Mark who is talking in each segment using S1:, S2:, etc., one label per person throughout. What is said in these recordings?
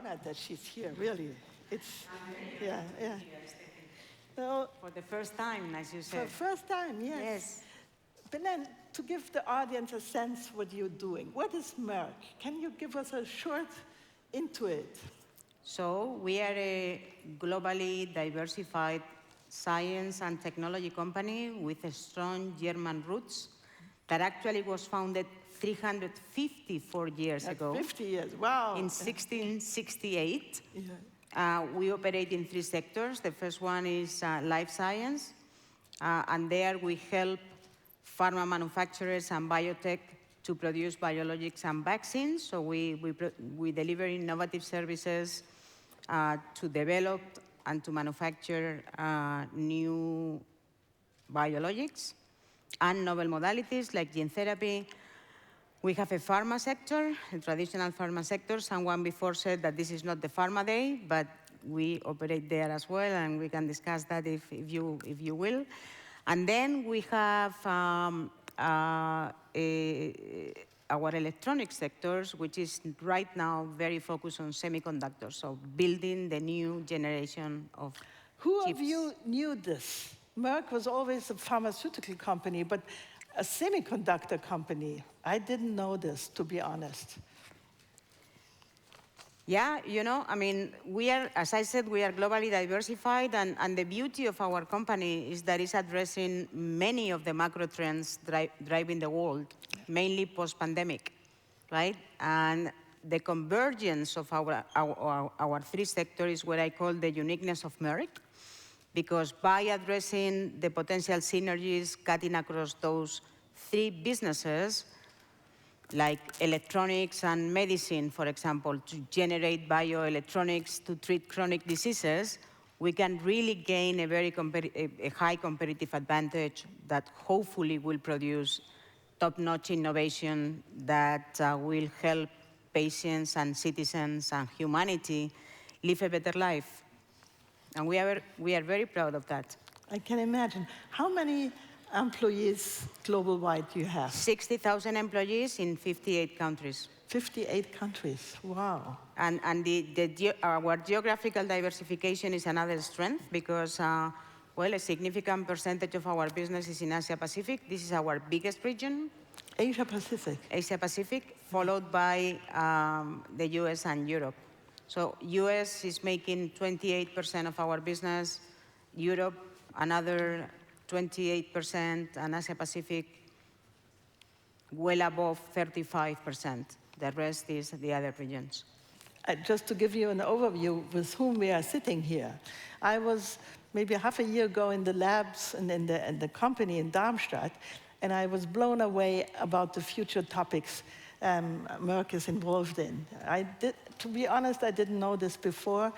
S1: honored that she's here, really. It's, yeah, yeah. So,
S2: for the first time, as you said.
S1: For the first time, yes.
S2: Yes.
S1: Belén, to give the audience a sense what you're doing, what is Merck? Can you give us a short into it?
S2: So we are a globally diversified science and technology company with a strong German roots that actually was founded 354 years ago.
S1: 50 years, wow.
S2: In 1668.
S1: Yeah.
S2: We operate in 3 sectors. The first one is life science, and there we help pharma manufacturers and biotech to produce biologics and vaccines. So we deliver innovative services to develop and to manufacture new biologics and novel modalities like gene therapy. We have a pharma sector, a traditional pharma sector. Someone before said that this is not the pharma day, but we operate there as well, and we can discuss that if you will. And then we have our electronic sectors, which is right now very focused on semiconductors, so building the new generation of
S1: Who
S2: chips.
S1: of you knew this? Merck was always a pharmaceutical company, but a semiconductor company. I didn't know this, to be honest.
S2: Yeah, you know, I mean, we are, as I said, we are globally diversified, and the beauty of our company is that it's addressing many of the macro trends driving the world, mainly post-pandemic, right? And the convergence of our 3 sectors is what I call the uniqueness of Merck, because by addressing the potential synergies cutting across those 3 businesses, like electronics and medicine, for example, to generate bioelectronics to treat chronic diseases, we can really gain a high competitive advantage that hopefully will produce top-notch innovation that will help patients and citizens and humanity live a better life. And we are very proud of that.
S1: I can imagine. How many employees global-wide do you have?
S2: 60,000 employees in 58 countries.
S1: 58 countries, wow.
S2: And our geographical diversification is another strength because, well, a significant percentage of our business is in Asia-Pacific. This is our biggest region.
S1: Asia-Pacific.
S2: Asia-Pacific, followed by the US and Europe. So US is making 28% of our business, Europe another 28%, and Asia-Pacific well above 35%. The rest is the other regions.
S1: Just to give you an overview with whom we are sitting here, I was maybe half a year ago in the labs and in the company in Darmstadt, and I was blown away about the future topics Merck is involved in. To be honest, I didn't know this before,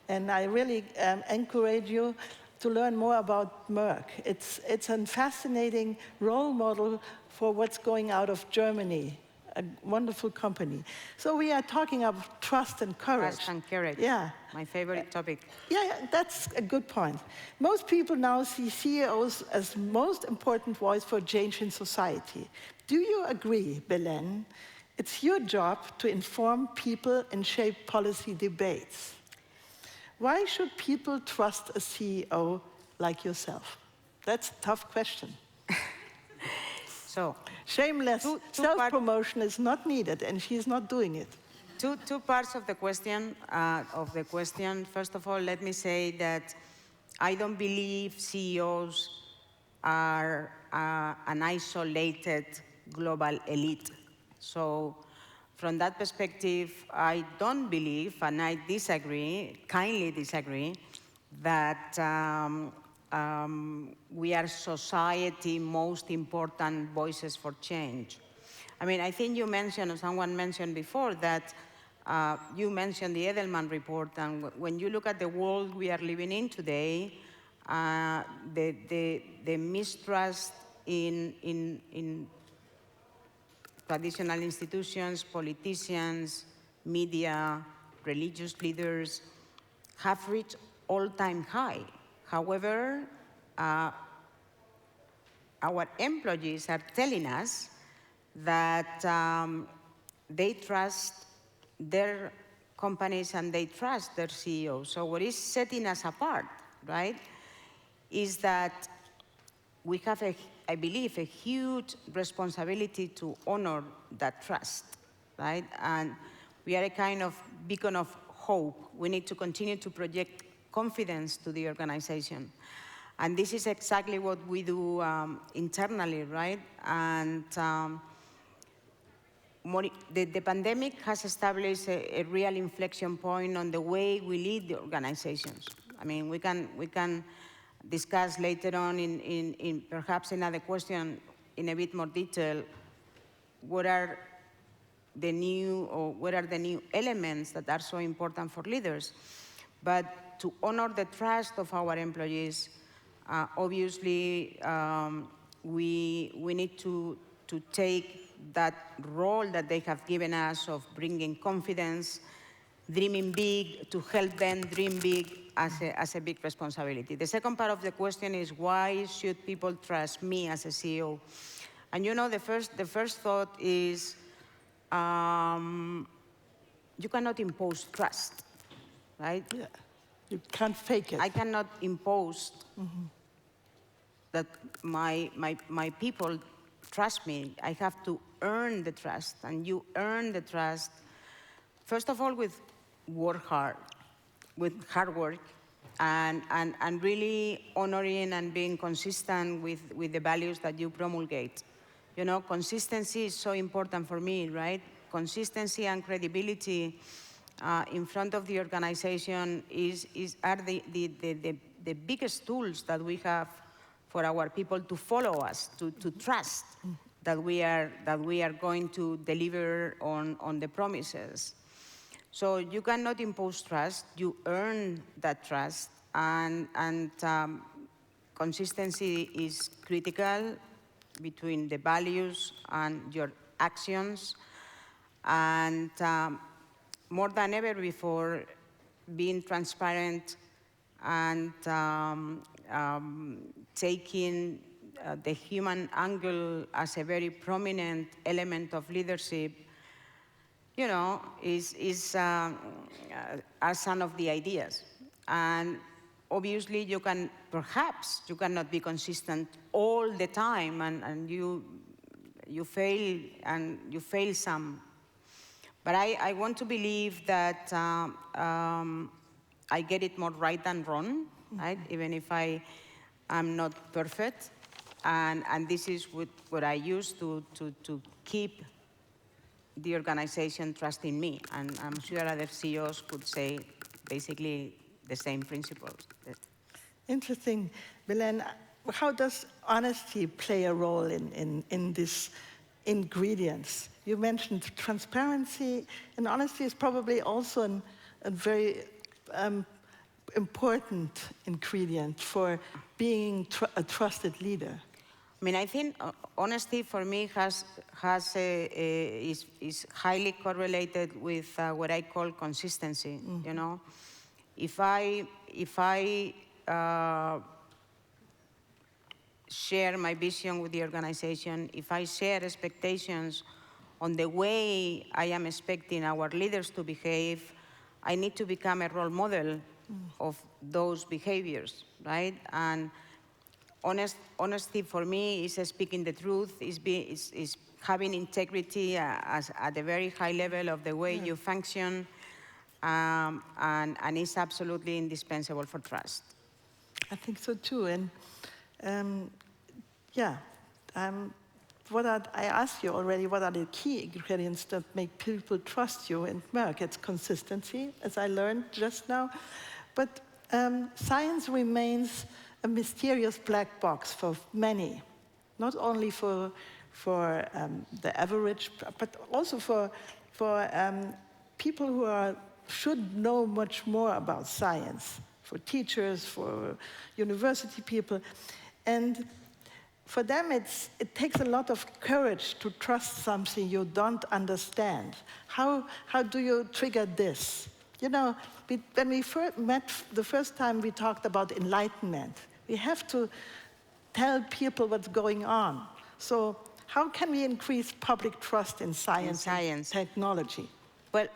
S1: and I really encourage you to learn more about Merck. It's a fascinating role model for what's going out of Germany, a wonderful company. So we are talking of trust and courage.
S2: Trust and courage,
S1: yeah.
S2: My favorite topic.
S1: Yeah, that's a good point. Most people now see CEOs as most important voice for change in society. Do you agree, Belén? It's your job to inform people and shape policy debates. Why should people trust a CEO like yourself? That's a tough question.
S2: So,
S1: shameless self-promotion is not needed, and she's not doing it.
S2: Two parts of the question. First of all, let me say that I don't believe CEOs are an isolated global elite. So from that perspective, I don't believe, and I disagree, kindly disagree, that we are society's most important voices for change. I mean, I think you mentioned, or someone mentioned before, that you mentioned the Edelman report, and when you look at the world we are living in today, the mistrust in traditional institutions, politicians, media, religious leaders have reached all-time high. However, our employees are telling us that they trust their companies and they trust their CEO. So what is setting us apart, right, is that we have, I believe, a huge responsibility to honor that trust, right? And we are a kind of beacon of hope. We need to continue to project confidence to the organization. And this is exactly what we do internally, right? And the pandemic has established a real inflection point on the way we lead the organizations. I mean, we can discuss later on in perhaps another question in a bit more detail what are the new elements that are so important for leaders. But to honor the trust of our employees, obviously we need to take that role that they have given us of bringing confidence, dreaming big, to help them dream big as a big responsibility. The second part of the question is, why should people trust me as a CEO? And you know, the first thought is, you cannot impose trust, right?
S1: Yeah. You can't fake it.
S2: I cannot impose that my people trust me. I have to earn the trust, and you earn the trust, first of all, with hard work, and really honoring and being consistent with the values that you promulgate. You know, consistency is so important for me, right? Consistency and credibility in front of the organization are the biggest tools that we have for our people to follow us, to trust that we are going to deliver on the promises. So you cannot impose trust, you earn that trust, and consistency is critical between the values and your actions. And more than ever before, being transparent and taking the human angle as a very prominent element of leadership, you know, are some of the ideas. And obviously you cannot be consistent all the time, and you fail some. But I want to believe that I get it more right than wrong, right? Even if I'm not perfect. And this is what I use to keep the organization trusting me. And I'm sure other CEOs could say basically the same principles.
S1: Interesting. Belén, how does honesty play a role in these ingredients? You mentioned transparency, and honesty is probably also a very important ingredient for being a trusted leader.
S2: I mean, I think honesty for me is highly correlated with what I call consistency. You know, if I share my vision with the organization, if I share expectations on the way I am expecting our leaders to behave, I need to become a role model of those behaviors, right? And honesty for me is speaking the truth, is having integrity at a very high level of the way you function, and it's absolutely indispensable for trust.
S1: I think so too. And I asked you already, what are the key ingredients that make people trust you in Merck? It's consistency, as I learned just now. But science remains a mysterious black box for many, not only for the average, but also for people who should know much more about science, for teachers, for university people. And for them, it takes a lot of courage to trust something you don't understand. How do you trigger this? You know, when we first met the first time, we talked about enlightenment. We have to tell people what's going on. So how can we increase public trust in science and technology?
S2: Well,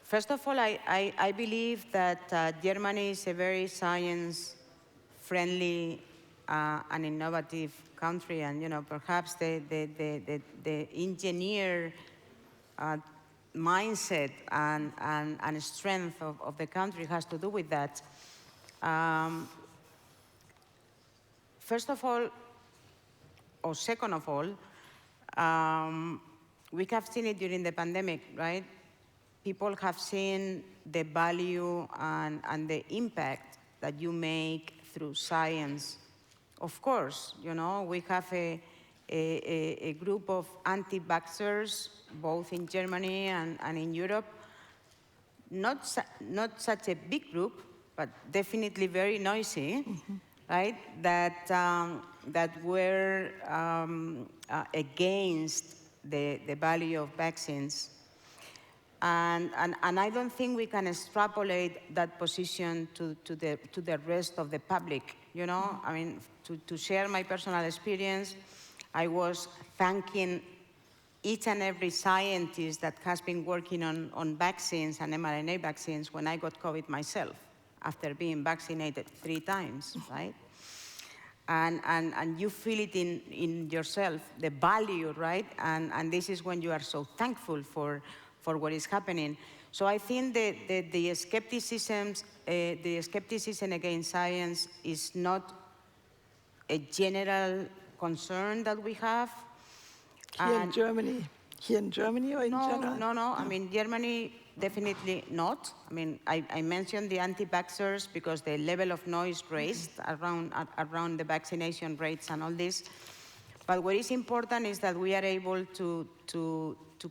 S2: First of all, I believe that Germany is a very science-friendly and innovative country, and perhaps the engineer mindset and strength of the country has to do with that. First of all, or second of all, we have seen it during the pandemic, right? People have seen the value and the impact that you make through science. Of course, we have a group of anti-vaxxers, both in Germany and in Europe. Not such a big group, but definitely very noisy, right? That were against the value of vaccines. And I don't think we can extrapolate that position to the rest of the public. I mean, to share my personal experience, I was thanking each and every scientist that has been working on vaccines and mRNA vaccines when I got COVID myself, after being vaccinated 3 times, right? And you feel it in yourself, the value, right? And this is when you are so thankful for what is happening. So I think the skepticism against science is not a general concern that we have.
S1: Here in Germany or in general?
S2: No. I mean, Germany, definitely not. I mean, I mentioned the anti-vaxxers because the level of noise raised around the vaccination rates and all this. But what is important is that we are able to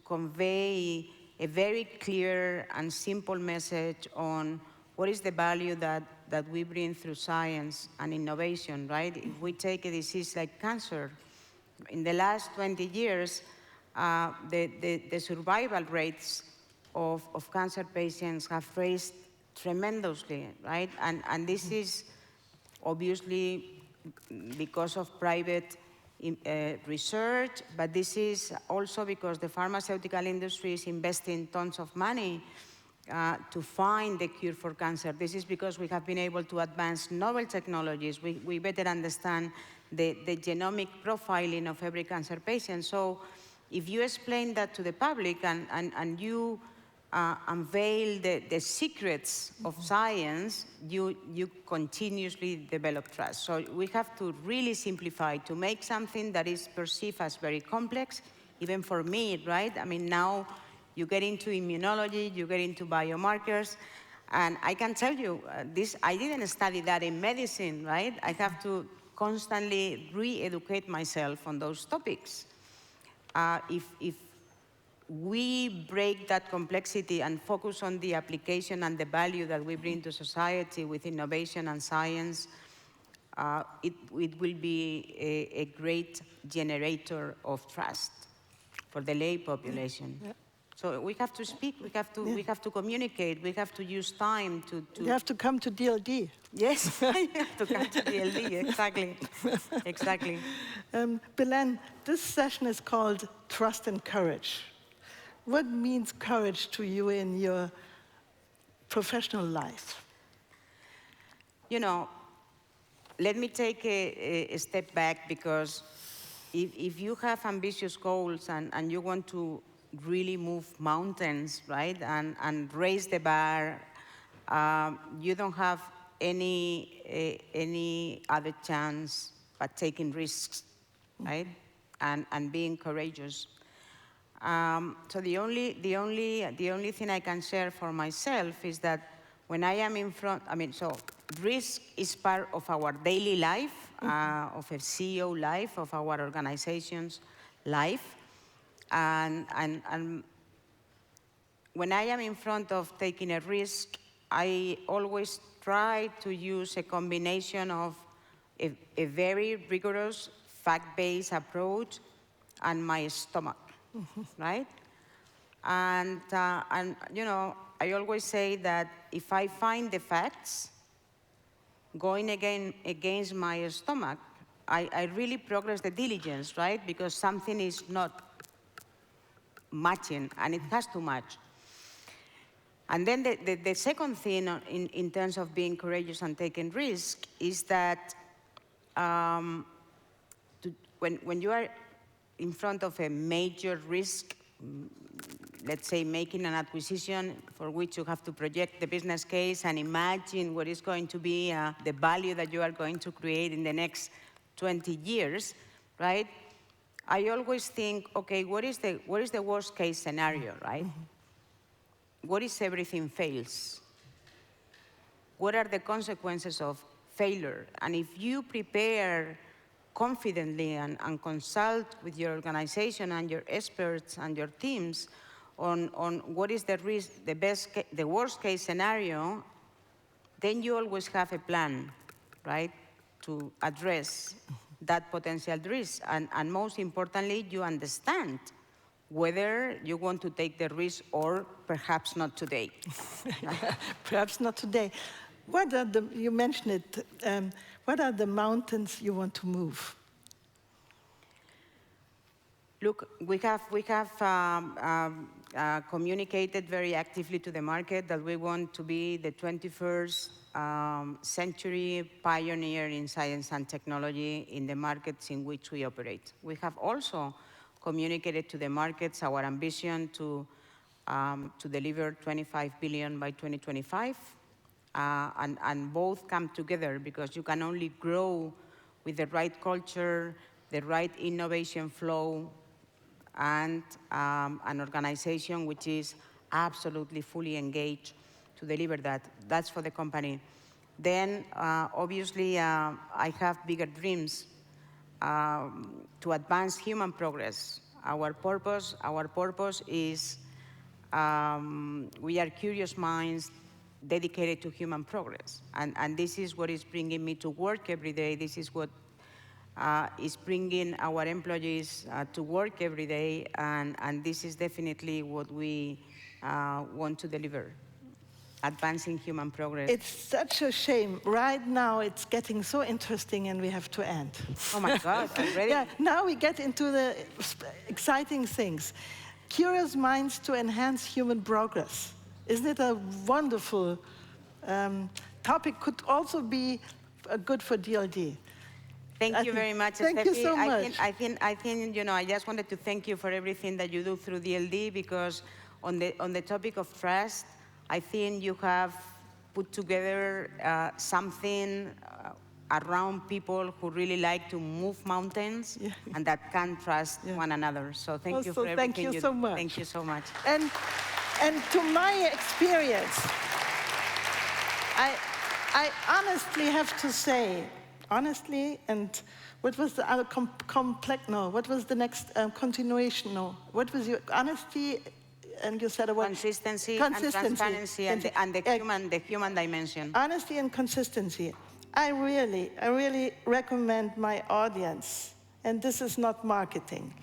S2: convey a very clear and simple message on what is the value that we bring through science and innovation, right? If we take a disease like cancer, in the last 20 years, the survival rates of cancer patients have raised tremendously, right? And this is obviously because of private research, but this is also because the pharmaceutical industry is investing tons of money to find the cure for cancer. This is because we have been able to advance novel technologies. We better understand the genomic profiling of every cancer patient. So if you explain that to the public and you unveil the secrets of science, you continuously develop trust. So we have to really simplify to make something that is perceived as very complex, even for me, right? I mean, now you get into immunology, you get into biomarkers, and I can tell you, I didn't study that in medicine, right? I have to constantly re-educate myself on those topics. If we break that complexity and focus on the application and the value that we bring to society with innovation and science, it will be a great generator of trust for the lay population. Yeah. So we have to speak, we have to communicate, we have to use time to...
S1: You have to come to DLD.
S2: Yes, you have to come to DLD, exactly. Exactly.
S1: Belén, this session is called Trust and Courage. What means courage to you in your professional life?
S2: Let me take a step back, because if you have ambitious goals and you want to really move mountains, right, and raise the bar, you don't have any other chance but taking risks, right, and being courageous. So the only thing I can share for myself is that when I am in front, so risk is part of our daily life, of a CEO life, of our organization's life. And when I am in front of taking a risk, I always try to use a combination of a very rigorous, fact-based approach and my stomach, right? And I always say that if I find the facts going again against my stomach, I really progress the diligence, right? Because something is not matching, and it has to match. And then the second thing in terms of being courageous and taking risk is that when you are in front of a major risk, let's say making an acquisition for which you have to project the business case and imagine what is going to be the value that you are going to create in the next 20 years, right? I always think, okay, what is the worst case scenario, right? What if everything fails? What are the consequences of failure? And if you prepare confidently and consult with your organization and your experts and your teams on what is the risk, the worst case scenario, then you always have a plan, right, to address that potential risk. And most importantly, you understand whether you want to take the risk or perhaps not today.
S1: Perhaps not today. What are you mentioned it, what are the mountains you want to move?
S2: Look, we have communicated very actively to the market that we want to be the 21st century pioneer in science and technology in the markets in which we operate. We have also communicated to the markets our ambition to deliver 25 billion by 2025. And both come together because you can only grow with the right culture, the right innovation flow, and an organization which is absolutely fully engaged to deliver that. That's for the company. Then, obviously, I have bigger dreams to advance human progress. Our purpose is we are curious minds dedicated to human progress. And this is what is bringing me to work every day. This is what is bringing our employees to work every day. And this is definitely what we want to deliver, advancing human progress.
S1: It's such a shame. Right now, it's getting so interesting and we have to end.
S2: Oh my God, already?
S1: Yeah, now we get into the exciting things. Curious minds to enhance human progress. Isn't it a wonderful topic? Could also be good for DLD.
S2: Thank you very much,
S1: Thank
S2: Steffi.
S1: you so much.
S2: I think, you know, I just wanted to thank you for everything that you do through DLD, because on the topic of trust, I think you have put together something around people who really like to move mountains and that can trust one another. So thank you for everything.
S1: Thank you so much.
S2: Thank you so much.
S1: And to my experience, I honestly have to say, honestly, and what was the other what was the next continuation? No, what was your honesty? And you said a word.
S2: Consistency and transparency and the human dimension.
S1: Honesty and consistency. I really recommend my audience, and this is not marketing.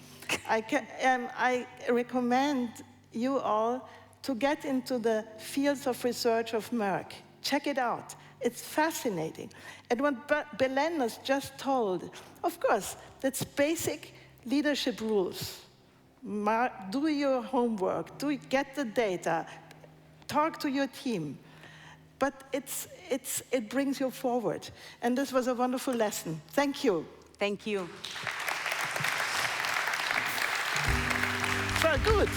S1: I recommend you all to get into the fields of research of Merck. Check it out. It's fascinating. And what Belén has just told, of course, that's basic leadership rules. Do your homework, get the data, talk to your team. But it brings you forward. And this was a wonderful lesson. Thank you.
S2: Thank you.
S1: Very good.